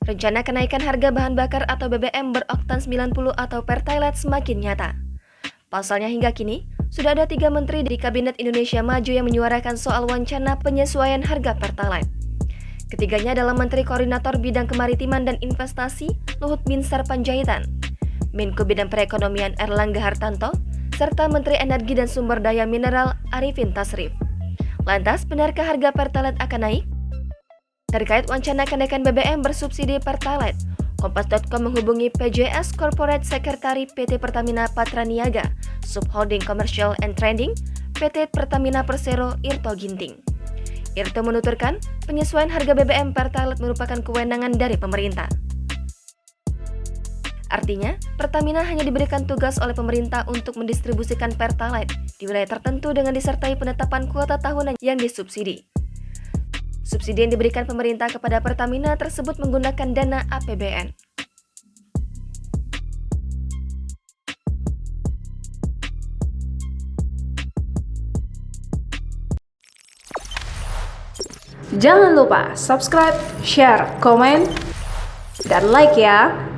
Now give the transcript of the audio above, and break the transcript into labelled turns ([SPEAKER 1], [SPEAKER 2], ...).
[SPEAKER 1] Rencana kenaikan harga bahan bakar atau BBM beroktan 90 atau Pertalite semakin nyata. Pasalnya hingga kini, sudah ada 3 menteri di Kabinet Indonesia Maju yang menyuarakan soal wacana penyesuaian harga Pertalite. Ketiganya adalah Menteri Koordinator Bidang Kemaritiman dan Investasi Luhut Binsar Panjaitan, Menko Bidang Perekonomian Erlangga Hartanto, serta Menteri Energi dan Sumber Daya Mineral Arifin Tasrif. Lantas, benarkah harga Pertalite akan naik? Terkait wacana kenaikan BBM bersubsidi Pertalite, Kompas.com menghubungi PJS Corporate Secretary PT Pertamina Patraniaga, Subholding Commercial and Trading, PT Pertamina Persero Irto Ginting. Irto menuturkan, penyesuaian harga BBM Pertalite merupakan kewenangan dari pemerintah. Artinya, Pertamina hanya diberikan tugas oleh pemerintah untuk mendistribusikan Pertalite di wilayah tertentu dengan disertai penetapan kuota tahunan yang disubsidi. Subsidi yang diberikan pemerintah kepada Pertamina tersebut menggunakan dana APBN.
[SPEAKER 2] Jangan lupa subscribe, share, komen, dan like ya!